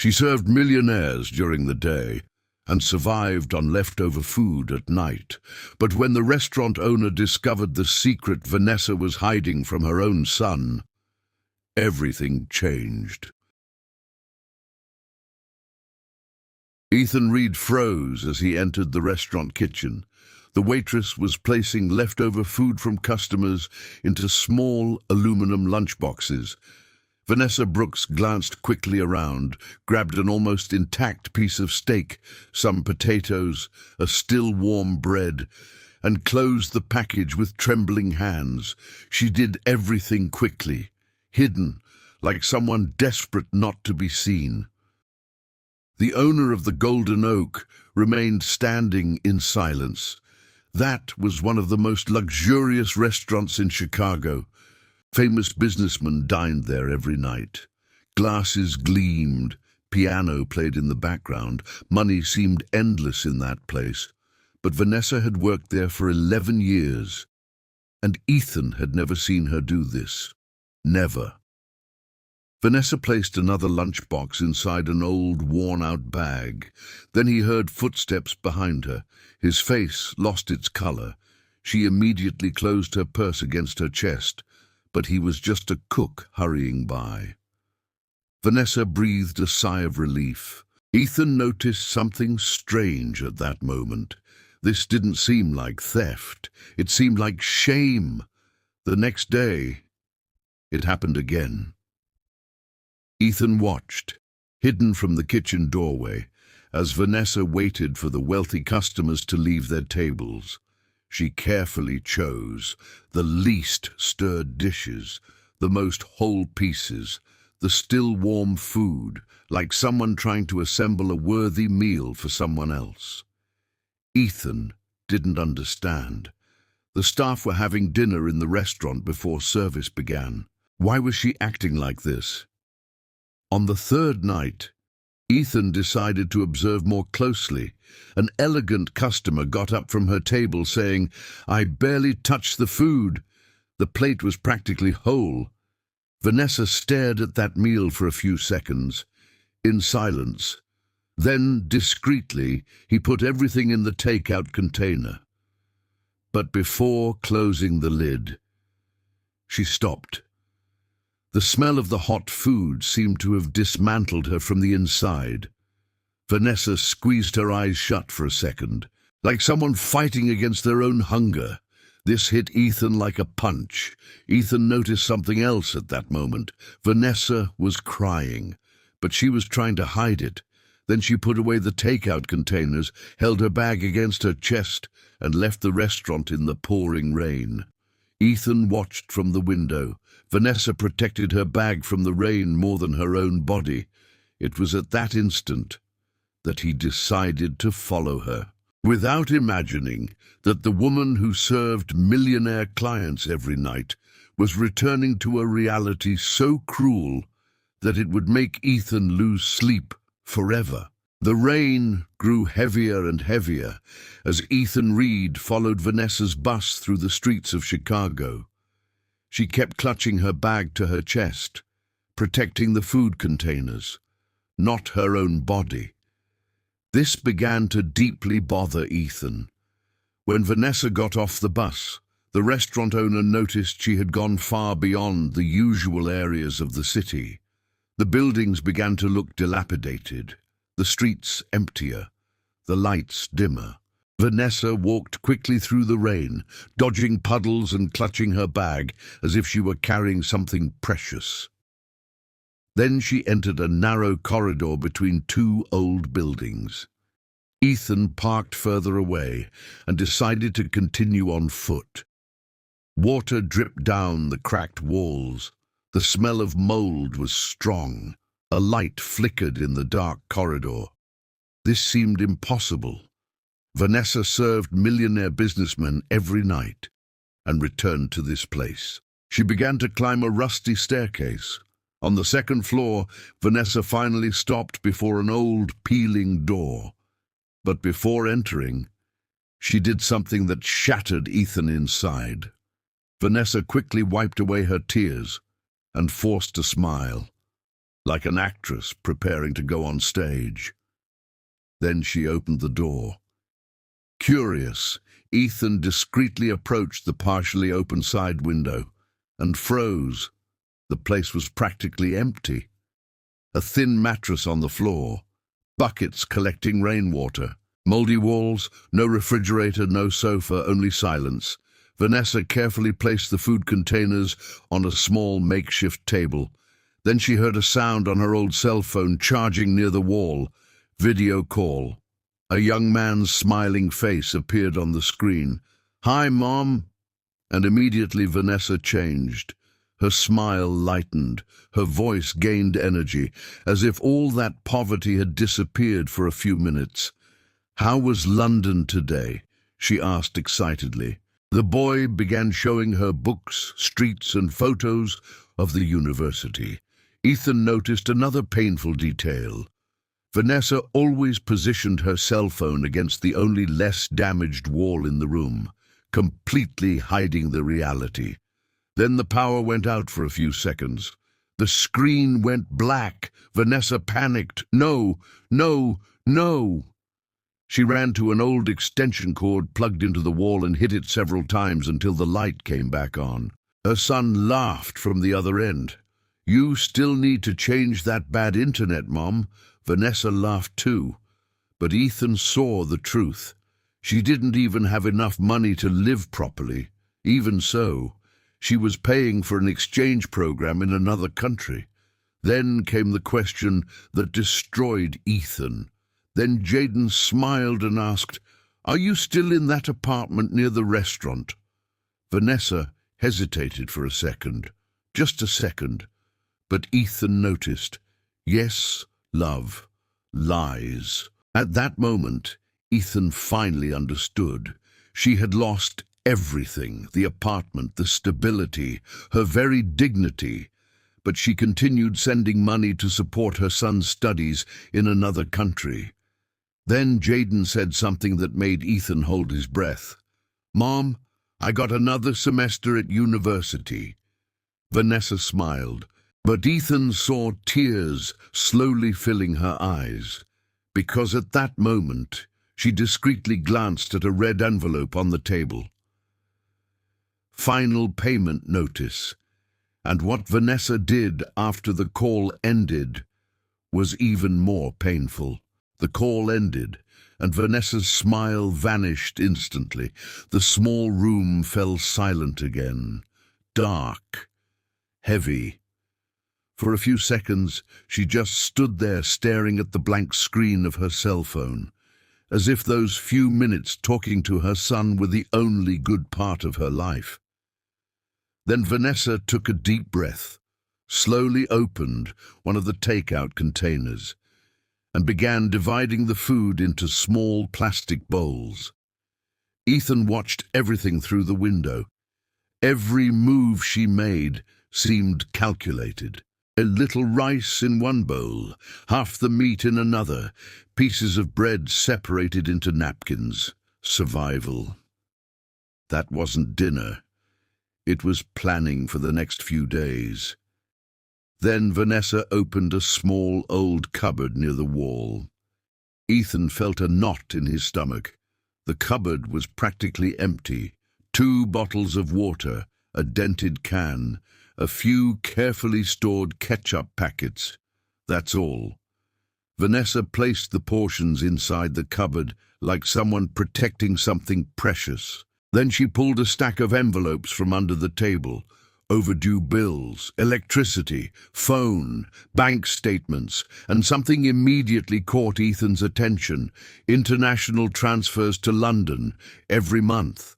She served millionaires during the day and survived on leftover food at night. But when the restaurant owner discovered the secret Vanessa was hiding from her own son, everything changed. Ethan Reed froze as he entered the restaurant kitchen. The waitress was placing leftover food from customers into small aluminum lunchboxes. Vanessa Brooks glanced quickly around, grabbed an almost intact piece of steak, some potatoes, a still warm bread, and closed the package with trembling hands. She did everything quickly, hidden, like someone desperate not to be seen. The owner of the Golden Oak remained standing in silence. That was one of the most luxurious restaurants in Chicago. Famous businessmen dined there every night. Glasses gleamed, piano played in the background. Money seemed endless in that place. But Vanessa had worked there for 11 years, and Ethan had never seen her do this. Never. Vanessa placed another lunchbox inside an old, worn-out bag. Then he heard footsteps behind her. His face lost its color. She immediately closed her purse against her chest, but he was just a cook hurrying by. Vanessa breathed a sigh of relief. Ethan noticed something strange at that moment. This didn't seem like theft. It seemed like shame. The next day, it happened again. Ethan watched, hidden from the kitchen doorway, as Vanessa waited for the wealthy customers to leave their tables. She carefully chose the least stirred dishes, the most whole pieces, the still warm food, like someone trying to assemble a worthy meal for someone else. Ethan didn't understand. The staff were having dinner in the restaurant before service began. Why was she acting like this? On the third night, Ethan decided to observe more closely. An elegant customer got up from her table saying, "I barely touched the food." The plate was practically whole. Vanessa stared at that meal for a few seconds, in silence. Then, discreetly, he put everything in the takeout container. But before closing the lid, she stopped. The smell of the hot food seemed to have dismantled her from the inside. Vanessa squeezed her eyes shut for a second, like someone fighting against their own hunger. This hit Ethan like a punch. Ethan noticed something else at that moment. Vanessa was crying, but she was trying to hide it. Then she put away the takeout containers, held her bag against her chest, and left the restaurant in the pouring rain. Ethan watched from the window. Vanessa protected her bag from the rain more than her own body. It was at that instant that he decided to follow her, without imagining that the woman who served millionaire clients every night was returning to a reality so cruel that it would make Ethan lose sleep forever. The rain grew heavier and heavier as Ethan Reed followed Vanessa's bus through the streets of Chicago. She kept clutching her bag to her chest, protecting the food containers, not her own body. This began to deeply bother Ethan. When Vanessa got off the bus, the restaurant owner noticed she had gone far beyond the usual areas of the city. The buildings began to look dilapidated, the streets emptier, the lights dimmer. Vanessa walked quickly through the rain, dodging puddles and clutching her bag as if she were carrying something precious. Then she entered a narrow corridor between two old buildings. Ethan parked further away and decided to continue on foot. Water dripped down the cracked walls. The smell of mold was strong. A light flickered in the dark corridor. This seemed impossible. Vanessa served millionaire businessmen every night and returned to this place. She began to climb a rusty staircase. On the second floor, Vanessa finally stopped before an old, peeling door. But before entering, she did something that shattered Ethan inside. Vanessa quickly wiped away her tears and forced a smile. like an actress preparing to go on stage. Then she opened the door. Curious, Ethan discreetly approached the partially open side window and froze. The place was practically empty. A thin mattress on the floor, buckets collecting rainwater, moldy walls, no refrigerator, no sofa, only silence. Vanessa carefully placed the food containers on a small makeshift table. Then she heard a sound on her old cell phone charging near the wall. Video call. A young man's smiling face appeared on the screen. "Hi, Mom." And immediately Vanessa changed. Her smile lightened, her voice gained energy, as if all that poverty had disappeared for a few minutes. "How was London today?" she asked excitedly. The boy began showing her books, streets, and photos of the university. Ethan noticed another painful detail. Vanessa always positioned her cell phone against the only less damaged wall in the room, completely hiding the reality. Then the power went out for a few seconds. The screen went black. Vanessa panicked. "No, no, no!" She ran to an old extension cord plugged into the wall and hit it several times until the light came back on. Her son laughed from the other end. "You still need to change that bad internet, Mom." Vanessa laughed too. But Ethan saw the truth. She didn't even have enough money to live properly. Even so, she was paying for an exchange program in another country. Then came the question that destroyed Ethan. Then Jaden smiled and asked, "Are you still in that apartment near the restaurant?" Vanessa hesitated for a second, just a second. But Ethan noticed, "Yes, love, lies." At that moment, Ethan finally understood. She had lost everything, the apartment, the stability, her very dignity. But she continued sending money to support her son's studies in another country. Then Jaden said something that made Ethan hold his breath. "Mom, I got another semester at university." Vanessa smiled, but Ethan saw tears slowly filling her eyes, because at that moment she discreetly glanced at a red envelope on the table. Final payment notice. And what Vanessa did after the call ended was even more painful. The call ended, and Vanessa's smile vanished instantly. The small room fell silent again, dark, heavy. For a few seconds, she just stood there staring at the blank screen of her cell phone, as if those few minutes talking to her son were the only good part of her life. Then Vanessa took a deep breath, slowly opened one of the takeout containers, and began dividing the food into small plastic bowls. Ethan watched everything through the window. Every move she made seemed calculated. A little rice in one bowl, half the meat in another, pieces of bread separated into napkins. Survival. That wasn't dinner. It was planning for the next few days. Then Vanessa opened a small old cupboard near the wall. Ethan felt a knot in his stomach. The cupboard was practically empty. 2 bottles of water, a dented can, a few carefully stored ketchup packets. That's all. Vanessa placed the portions inside the cupboard like someone protecting something precious. Then she pulled a stack of envelopes from under the table. Overdue bills, electricity, phone, bank statements, and something immediately caught Ethan's attention: international transfers to London every month.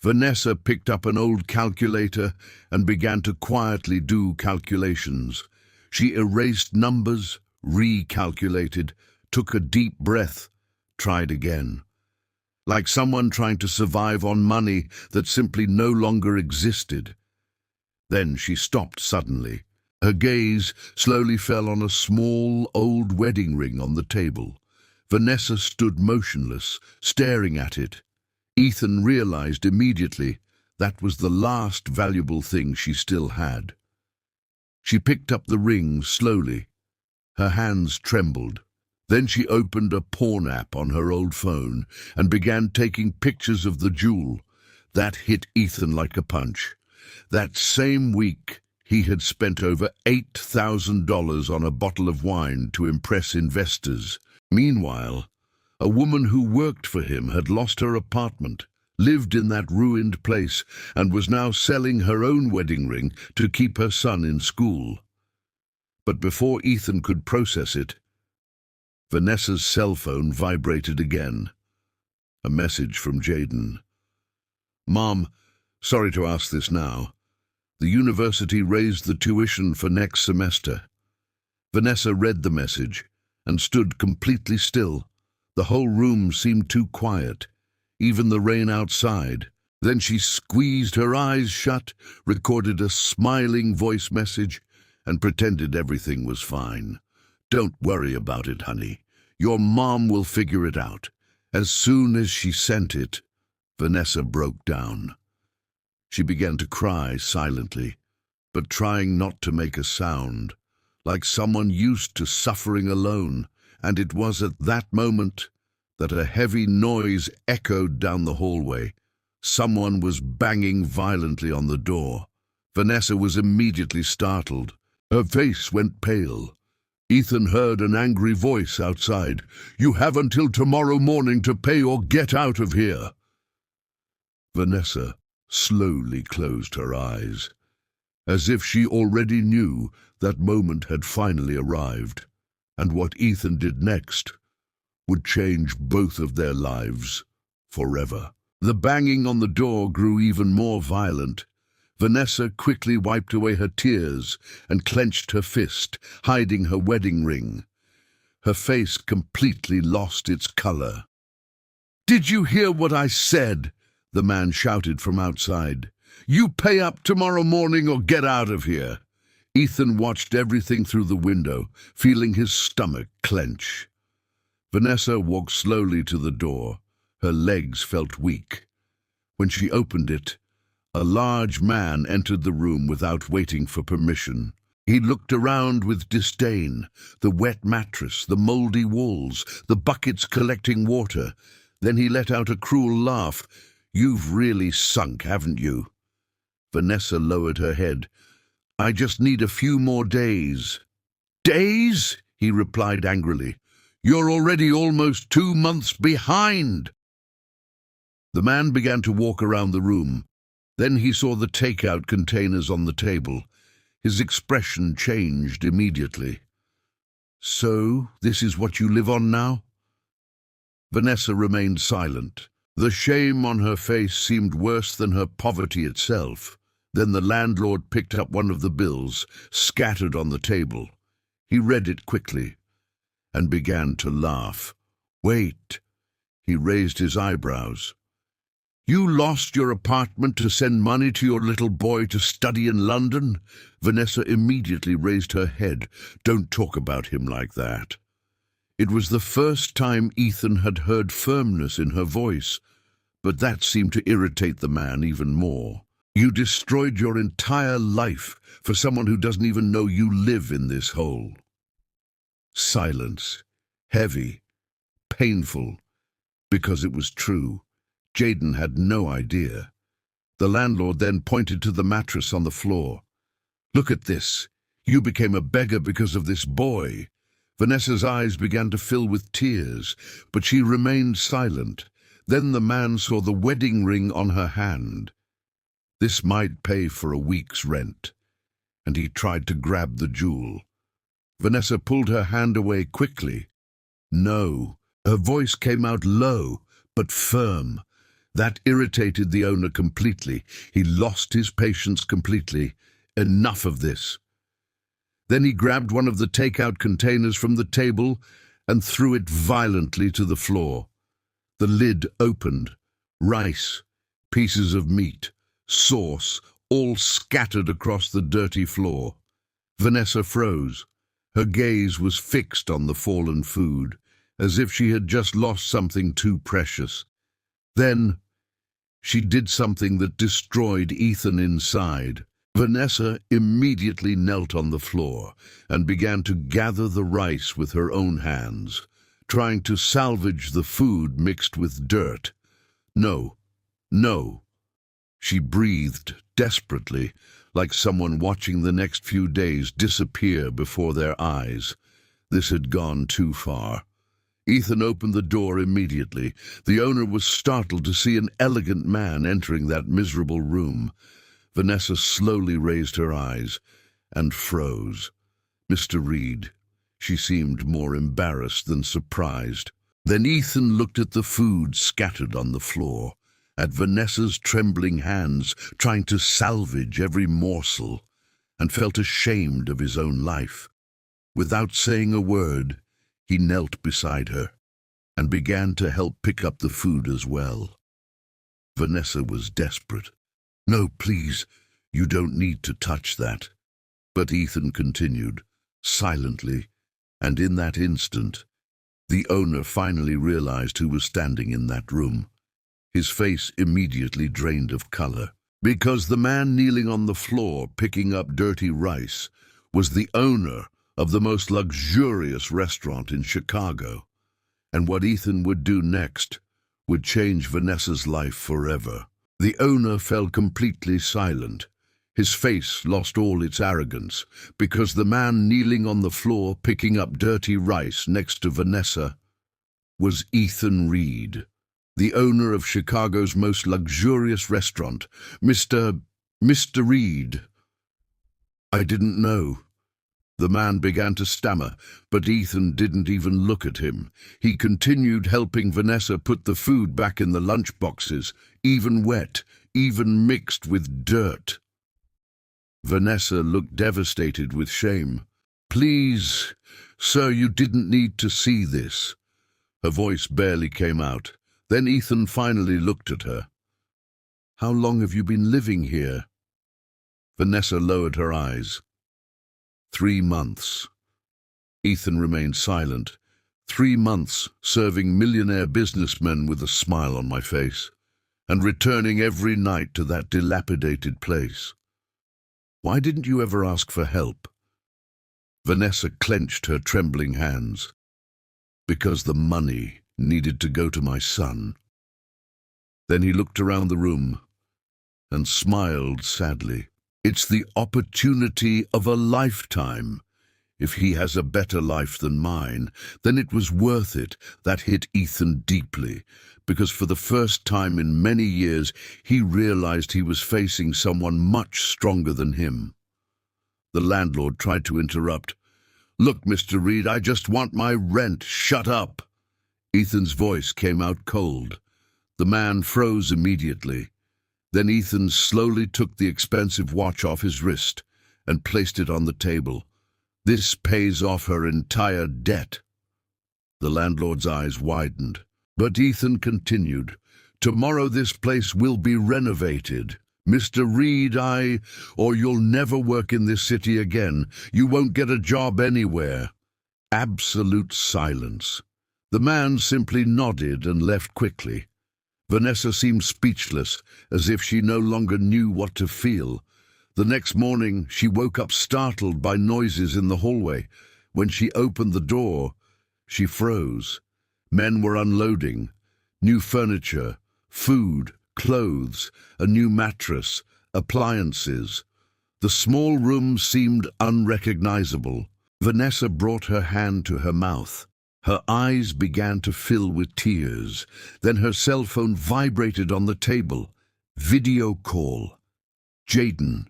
Vanessa picked up an old calculator and began to quietly do calculations. She erased numbers, recalculated, took a deep breath, tried again. Like someone trying to survive on money that simply no longer existed. Then she stopped suddenly. Her gaze slowly fell on a small old wedding ring on the table. Vanessa stood motionless, staring at it. Ethan realized immediately that was the last valuable thing she still had. She picked up the ring slowly, Her hands trembled. Then she opened a porn app on her old phone and began taking pictures of the jewel. That hit Ethan like a punch. That same week, he had spent over $8,000 on a bottle of wine to impress investors. Meanwhile, a woman who worked for him had lost her apartment, lived in that ruined place, and was now selling her own wedding ring to keep her son in school. But before Ethan could process it, Vanessa's cell phone vibrated again. A message from Jaden. "Mom, sorry to ask this now. The university raised the tuition for next semester." Vanessa read the message and stood completely still. The whole room seemed too quiet, even the rain outside. Then she squeezed her eyes shut, recorded a smiling voice message, and pretended everything was fine. "Don't worry about it, honey. Your mom will figure it out." As soon as she sent it, Vanessa broke down. She began to cry silently, but trying not to make a sound, like someone used to suffering alone. And it was at that moment that a heavy noise echoed down the hallway. Someone was banging violently on the door. Vanessa was immediately startled. Her face went pale. Ethan heard an angry voice outside. "You have until tomorrow morning to pay or get out of here." Vanessa slowly closed her eyes, as if she already knew that moment had finally arrived, and what Ethan did next would change both of their lives forever. The banging on the door grew even more violent. Vanessa quickly wiped away her tears and clenched her fist, hiding her wedding ring. Her face completely lost its color. "Did you hear what I said?" the man shouted from outside. "You pay up tomorrow morning or get out of here." Ethan watched everything through the window, feeling his stomach clench. Vanessa walked slowly to the door. Her legs felt weak. When she opened it, a large man entered the room without waiting for permission. He looked around with disdain, the wet mattress, the moldy walls, the buckets collecting water. Then he let out a cruel laugh. "You've really sunk, haven't you?" Vanessa lowered her head. "I just need a few more days." "Days?" he replied angrily. "You're already almost 2 months behind." The man began to walk around the room. Then he saw the takeout containers on the table. His expression changed immediately. "So, this is what you live on now?" Vanessa remained silent. The shame on her face seemed worse than her poverty itself. Then the landlord picked up one of the bills, scattered on the table. He read it quickly and began to laugh. "Wait." He raised his eyebrows. "You lost your apartment to send money to your little boy to study in London?" Vanessa immediately raised her head. "Don't talk about him like that." It was the first time Ethan had heard firmness in her voice, but that seemed to irritate the man even more. "You destroyed your entire life for someone who doesn't even know you live in this hole." Silence, heavy, painful, because it was true. Jaden had no idea. The landlord then pointed to the mattress on the floor. "Look at this. You became a beggar because of this boy." Vanessa's eyes began to fill with tears, but she remained silent. Then the man saw the wedding ring on her hand. This might pay for a week's rent, and he tried to grab the jewel. Vanessa pulled her hand away quickly. "No." Her voice came out low, but firm. That irritated the owner completely. He lost his patience completely. "Enough of this." Then he grabbed one of the takeout containers from the table and threw it violently to the floor. The lid opened. Rice, pieces of meat, sauce, all scattered across the dirty floor. Vanessa froze. Her gaze was fixed on the fallen food, as if she had just lost something too precious. Then she did something that destroyed Ethan inside. Vanessa immediately knelt on the floor and began to gather the rice with her own hands, trying to salvage the food mixed with dirt. No, no. She breathed desperately, like someone watching the next few days disappear before their eyes. This had gone too far. Ethan opened the door immediately. The owner was startled to see an elegant man entering that miserable room. Vanessa slowly raised her eyes and froze. Mr. Reed. She seemed more embarrassed than surprised. Then Ethan looked at the food scattered on the floor, at Vanessa's trembling hands trying to salvage every morsel, and felt ashamed of his own life. Without saying a word, he knelt beside her and began to help pick up the food as well. Vanessa was desperate. "No, please, you don't need to touch that." But Ethan continued, silently, and in that instant, the owner finally realized who was standing in that room. His face immediately drained of color, because the man kneeling on the floor picking up dirty rice was the owner of the most luxurious restaurant in Chicago. And what Ethan would do next would change Vanessa's life forever. The owner fell completely silent. His face lost all its arrogance, because the man kneeling on the floor picking up dirty rice next to Vanessa was Ethan Reed, the owner of Chicago's most luxurious restaurant. Mr. Reed. "I didn't know." The man began to stammer, but Ethan didn't even look at him. He continued helping Vanessa put the food back in the lunch boxes, even wet, even mixed with dirt. Vanessa looked devastated with shame. "Please, sir, you didn't need to see this." Her voice barely came out. Then Ethan finally looked at her. "How long have you been living here?" Vanessa lowered her eyes. 3 months. Ethan remained silent. 3 months serving millionaire businessmen with a smile on my face, and returning every night to that dilapidated place. "Why didn't you ever ask for help?" Vanessa clenched her trembling hands. "Because the money needed to go to my son." Then he looked around the room and smiled sadly. "It's the opportunity of a lifetime. If he has a better life than mine, then it was worth it." That hit Ethan deeply, because for the first time in many years, he realized he was facing someone much stronger than him. The landlord tried to interrupt. "Look, Mr. Reed, I just want my rent. Shut up." Ethan's voice came out cold. The man froze immediately. Then Ethan slowly took the expensive watch off his wrist and placed it on the table. "This pays off her entire debt." The landlord's eyes widened, but Ethan continued. "Tomorrow this place will be renovated. Mr. Reed, or you'll never work in this city again. You won't get a job anywhere." Absolute silence. The man simply nodded and left quickly. Vanessa seemed speechless, as if she no longer knew what to feel. The next morning, she woke up startled by noises in the hallway. When she opened the door, she froze. Men were unloading. New furniture, food, clothes, a new mattress, appliances. The small room seemed unrecognizable. Vanessa brought her hand to her mouth. Her eyes began to fill with tears. Then her cell phone vibrated on the table. Video call. Jaden.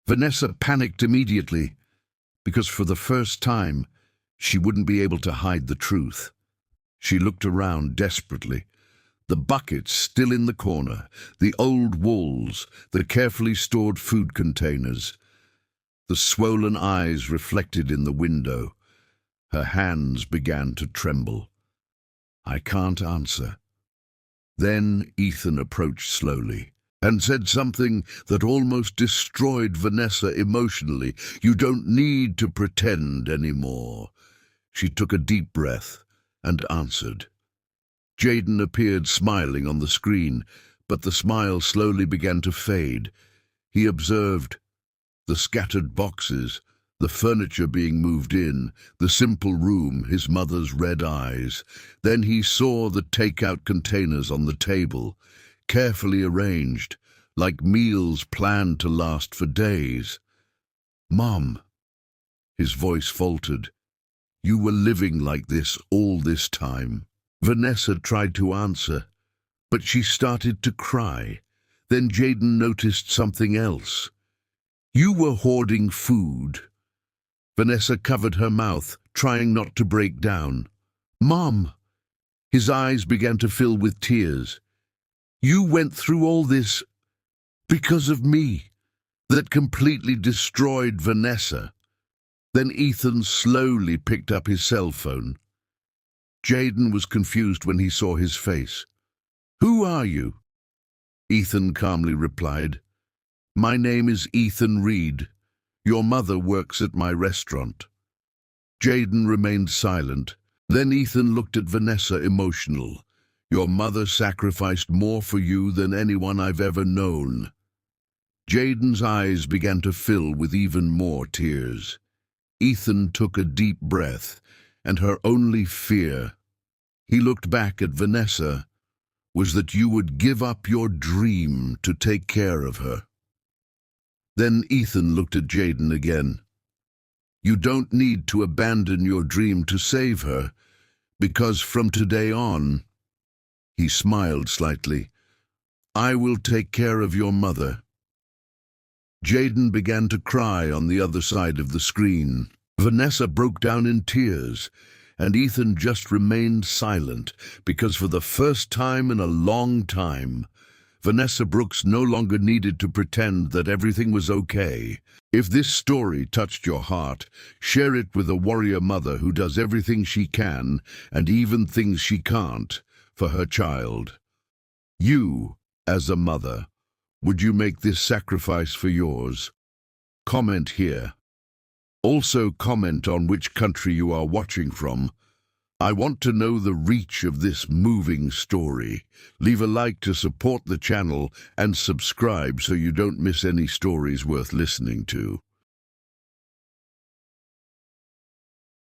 Vanessa panicked immediately, because for the first time, she wouldn't be able to hide the truth. She looked around desperately. The buckets still in the corner, the old walls, the carefully stored food containers. The swollen eyes reflected in the window. Her hands began to tremble. "I can't answer." Then Ethan approached slowly and said something that almost destroyed Vanessa emotionally. "You don't need to pretend anymore." She took a deep breath and answered. Jaden appeared smiling on the screen, but the smile slowly began to fade. He observed the scattered boxes, the furniture being moved in, the simple room, his mother's red eyes. Then he saw the takeout containers on the table, carefully arranged, like meals planned to last for days. "Mom," his voice faltered, "you were living like this all this time." Vanessa tried to answer, but she started to cry. Then Jaden noticed something else. "You were hoarding food." Vanessa covered her mouth, trying not to break down. "Mom!" His eyes began to fill with tears. "You went through all this because of me." That completely destroyed Vanessa. Then Ethan slowly picked up his cell phone. Jaden was confused when he saw his face. "Who are you?" Ethan calmly replied, "My name is Ethan Reed. Your mother works at my restaurant." Jaden remained silent. Then Ethan looked at Vanessa, emotional. "Your mother sacrificed more for you than anyone I've ever known." Jaden's eyes began to fill with even more tears. Ethan took a deep breath, and her only fear, he looked back at Vanessa, was that you would give up your dream to take care of her. Then Ethan looked at Jaden again. "You don't need to abandon your dream to save her, because from today on," he smiled slightly, "I will take care of your mother." Jaden began to cry on the other side of the screen. Vanessa broke down in tears, and Ethan just remained silent, because for the first time in a long time, Vanessa Brooks no longer needed to pretend that everything was okay. If this story touched your heart, share it with a warrior mother who does everything she can, and even things she can't, for her child. You, as a mother, would you make this sacrifice for yours? Comment here. Also comment on which country you are watching from. I want to know the reach of this moving story. Leave a like to support the channel and subscribe so you don't miss any stories worth listening to.